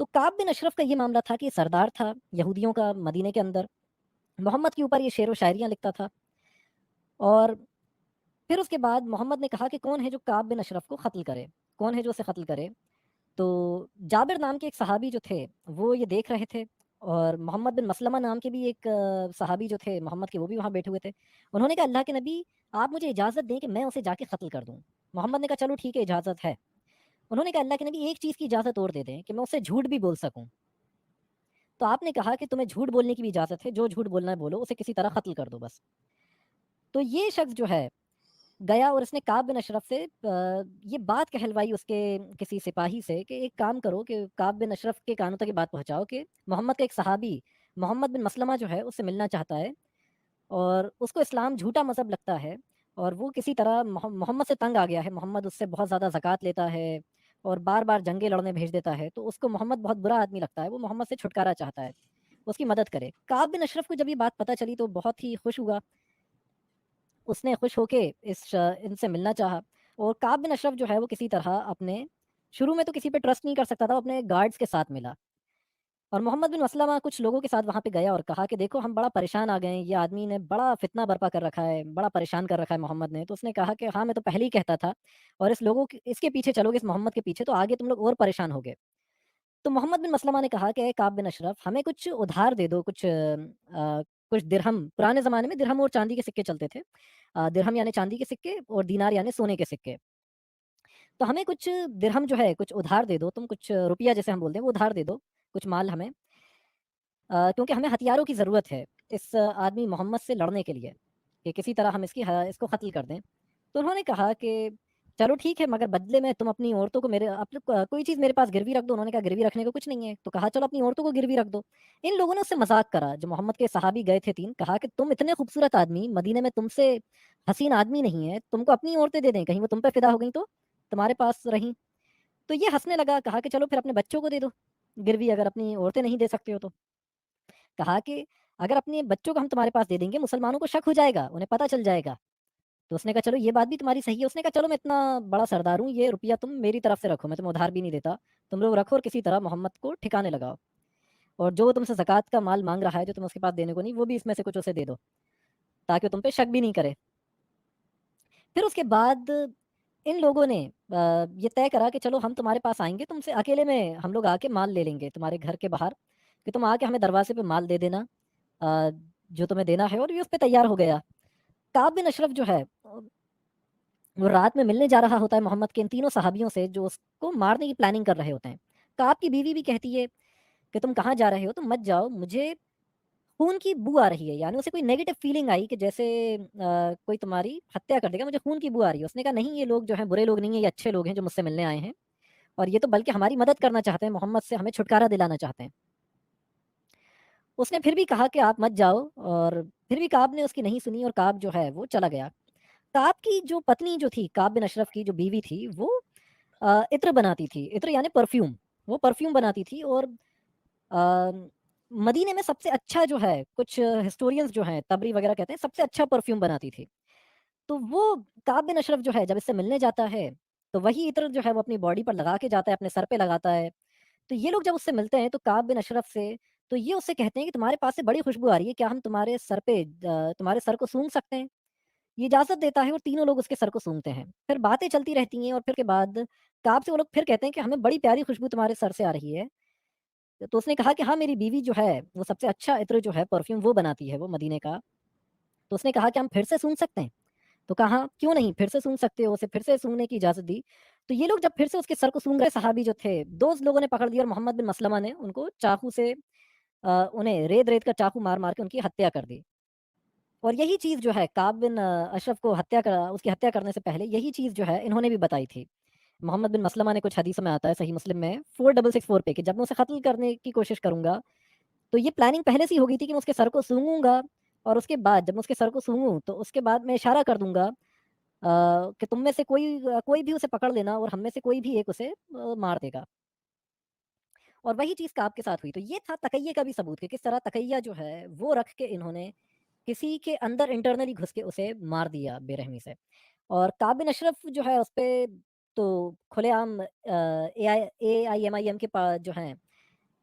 تو کعب بن اشرف کا یہ معاملہ تھا کہ سردار تھا یہودیوں کا مدینے کے اندر، محمد کے اوپر یہ شعر و شاعریاں لکھتا تھا، اور پھر اس کے بعد محمد نے کہا کہ کون ہے جو کعب بن اشرف کو قتل کرے، کون ہے جو اسے قتل کرے؟ تو جابر نام کے ایک صحابی جو تھے وہ یہ دیکھ رہے تھے، اور محمد بن مسلمہ نام کے بھی ایک صحابی جو تھے محمد کے، وہ بھی وہاں بیٹھے ہوئے تھے۔ انہوں نے کہا اللہ کے نبی، آپ مجھے اجازت دیں کہ میں اسے جا کے قتل کر دوں۔ محمد نے کہا چلو ٹھیک ہے، اجازت ہے۔ انہوں نے کہا اللہ کے نبی ایک چیز کی اجازت اور دے دیں کہ میں اسے جھوٹ بھی بول سکوں۔ تو آپ نے کہا کہ تمہیں جھوٹ بولنے کی بھی اجازت ہے، جو جھوٹ بولنا ہے بولو، اسے کسی طرح قتل کر دو بس۔ تو یہ شخص جو ہے گیا اور اس نے کعب بن اشرف سے یہ بات کہلوائی اس کے کسی سپاہی سے کہ ایک کام کرو کہ کعب بن اشرف کے کانوں تک یہ بات پہنچاؤ کہ محمد کا ایک صحابی محمد بن مسلمہ جو ہے اس سے ملنا چاہتا ہے، اور اس کو اسلام جھوٹا مذہب لگتا ہے، اور وہ کسی طرح محمد سے تنگ آ گیا ہے، محمد اس سے بہت زیادہ زکوٰۃ لیتا ہے اور بار بار جنگیں لڑنے بھیج دیتا ہے، تو اس کو محمد بہت برا آدمی لگتا ہے، وہ محمد سے چھٹکارا چاہتا ہے، اس کی مدد کرے۔ کعب بن اشرف کو جب یہ بات پتہ چلی تو بہت ہی خوش ہوا، اس نے خوش ہو کے ان سے ملنا چاہا، اور کعب بن اشرف جو ہے وہ کسی طرح اپنے شروع میں تو کسی پہ ٹرسٹ نہیں کر سکتا تھا، وہ اپنے گارڈز کے ساتھ ملا، اور محمد بن مسلمہ کچھ لوگوں کے ساتھ وہاں پہ گیا اور کہا کہ دیکھو ہم بڑا پریشان آ گئے ہیں، یہ آدمی نے بڑا فتنہ برپا کر رکھا ہے، بڑا پریشان کر رکھا ہے محمد نے۔ تو اس نے کہا کہ ہاں میں تو پہلے ہی کہتا تھا، اور اس کے پیچھے چلو گے، اس محمد کے پیچھے تو آگے تم لوگ اور پریشان ہوگے۔ تو محمد بن مسلمہ نے کہا کہ اے کعب بن اشرف، ہمیں کچھ ادھار دے دو، کچھ درہم، پرانے زمانے میں درہم اور چاندی کے سکے چلتے تھے، درہم یعنی چاندی کے سکے اور دینار یعنی سونے کے سکے، تو ہمیں کچھ درہم جو ہے کچھ ادھار دے دو، تم کچھ روپیہ جیسے ہم بولتے ہیں وہ ادھار دے دو، کچھ مال ہمیں، کیونکہ ہمیں ہتھیاروں کی ضرورت ہے اس آدمی محمد سے لڑنے کے لیے، کہ کسی طرح ہم اس کو قتل کر دیں۔ تو انہوں نے کہا کہ چلو ٹھیک ہے، مگر بدلے میں تم اپنی عورتوں کو کوئی چیز میرے پاس گروی رکھ دو۔ انہوں نے کہا گروی رکھنے کو کچھ نہیں ہے، تو کہا چلو اپنی عورتوں کو گروی رکھ دو۔ ان لوگوں نے اس سے مذاق کرا، جو محمد کے صحابی گئے تھے تین، کہا کہ تم اتنے خوبصورت آدمی، مدینے میں تم سے حسین آدمی نہیں ہے، تم کو اپنی عورتیں دے دیں، کہیں وہ تم پہ فدا ہو گئیں تو تمہارے پاس رہیں۔ تو یہ ہنسنے لگا، کہا کہ چلو پھر اپنے بچوں کو دے دو گروی، اگر اپنی عورتیں نہیں دے سکتے ہو تو۔ کہا کہ اگر اپنے بچوں کو ہم تمہارے پاس دے دیں گے، مسلمانوں کو شک ہو جائے گا، انہیں پتہ چل جائے گا۔ تو اس نے کہا چلو یہ بات بھی تمہاری صحیح ہے۔ اس نے کہا چلو میں اتنا بڑا سردار ہوں، یہ روپیہ تم میری طرف سے رکھو، میں تمہیں ادھار بھی نہیں دیتا، تم لوگ رکھو اور کسی طرح محمد کو ٹھکانے لگاؤ، اور جو تم سے زکوٰۃ کا مال مانگ رہا ہے جو تم اس کے پاس دینے کو نہیں، وہ بھی اس میں سے کچھ اسے دے دو، تاکہ تم پہ شک بھی نہیں کرے۔ پھر اس کے بعد ان لوگوں نے یہ طے کرا کہ چلو ہم تمہارے پاس آئیں گے، تم سے اکیلے میں ہم لوگ آ کے مال لے لیں گے تمہارے گھر کے باہر، کہ تم آ کے ہمیں دروازے پہ مال دے دینا جو تمہیں دینا ہے، اور یہ اس پہ تیار ہو گیا۔ کعب بن اشرف جو ہے وہ رات میں ملنے جا رہا ہوتا ہے محمد کے ان تینوں صحابیوں سے جو اس کو مارنے کی پلاننگ کر رہے ہوتے ہیں۔ کعب کی بیوی بھی کہتی ہے کہ تم کہاں جا رہے ہو، تم مت جاؤ، مجھے خون کی بو آ رہی ہے، یعنی اسے کوئی نیگیٹو فیلنگ آئی کہ جیسے کوئی تمہاری ہتیا کر دے گا، مجھے خون کی بو آ رہی ہے۔ اس نے کہا نہیں، یہ لوگ جو ہیں برے لوگ نہیں ہیں، یہ اچھے لوگ ہیں جو مجھ سے ملنے آئے ہیں، اور یہ تو بلکہ ہماری مدد کرنا چاہتے ہیں، محمد سے ہمیں چھٹکارا دلانا چاہتے ہیں۔ اس نے پھر بھی کہا کہ آپ مت جاؤ، اور پھر بھی کعب نے اس کی نہیں سنی، اور کعب جو ہے وہ چلا گیا۔ کعب کی جو پتنی جو تھی، کعب بن اشرف کی جو بیوی تھی، وہ عطر بناتی تھی، عطر یعنی پرفیوم، وہ پرفیوم بناتی تھی، اور آ، مدینے میں سب سے اچھا جو ہے، کچھ ہسٹورینز جو ہیں تبری وغیرہ کہتے ہیں سب سے اچھا پرفیوم بناتی تھی۔ تو وہ کعب بن اشرف جو ہے جب اس سے ملنے جاتا ہے تو وہی عطر جو ہے وہ اپنی باڈی پر لگا کے جاتا ہے، اپنے سر پہ لگاتا ہے۔ تو یہ لوگ جب اس سے ملتے ہیں تو کعب بن اشرف سے تو یہ اس سے کہتے ہیں کہ تمہارے پاس سے بڑی خوشبو آ رہی ہے، کیا ہم تمہارے سر پہ تمہارے سر کو سونگھ سکتے ہیں؟ یہ اجازت دیتا ہے، اور تینوں لوگ اس کے سر کو سونگھتے ہیں۔ پھر باتیں چلتی رہتی ہیں، اور پھر کے بعد کعب سے وہ لوگ پھر کہتے ہیں کہ ہمیں بڑی پیاری خوشبو تمہارے سر سے آ رہی ہے۔ تو اس نے کہا کہ ہاں میری بیوی جو ہے وہ سب سے اچھا عطر جو ہے پرفیوم وہ بناتی ہے، وہ مدینے کا۔ تو اس نے کہا کہ ہم پھر سے سونگھ سکتے ہیں؟ تو کہا کیوں نہیں، پھر سے سونگھ سکتے ہو، اسے پھر سے سونگھنے کی اجازت دی۔ تو یہ لوگ جب پھر سے اس کے سر کو سونگھ رہے، صحابی جو تھے دو لوگوں نے پکڑ لیا، اور محمد بن مسلمہ نے ان کو چاقو سے انہیں ریت ریت کا چاقو مار مار کے ان کی ہتیا کر دی۔ اور یہی چیز جو ہے کعب بن اشرف کو اس کی ہتیا کرنے سے پہلے یہی چیز جو ہے انہوں نے بھی بتائی تھی۔ محمد بن مسلمہ نے، کچھ حدیثوں میں آتا ہے صحیح مسلم میں 4664 پہ، کہ جب میں اسے قتل کرنے کی کوشش کروں گا تو یہ پلاننگ پہلے سے ہی ہو گئی تھی کہ میں اس کے سر کو سونگوں گا، اور اس کے بعد جب میں اس کے سر کو سونگوں تو اس کے بعد میں اشارہ کر دوں گا کہ تم میں سے کوئی بھی اسے پکڑ لینا، اور ہم میں سے کوئی بھی ایک اسے مار دے گا۔ اور وہی چیز کعب کے ساتھ ہوئی۔ تو یہ تھا تقیہ کا بھی ثبوت کہ کس طرح تقیہ جو ہے وہ رکھ کے انہوں نے کسی کے اندر انٹرنلی گھس کے اسے مار دیا بے رحمی سے۔ اور کعب بن اشرف جو ہے اس پہ تو کھلے عام اے آئی ایم آئی ایم کے جو ہیں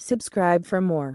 Subscribe for more.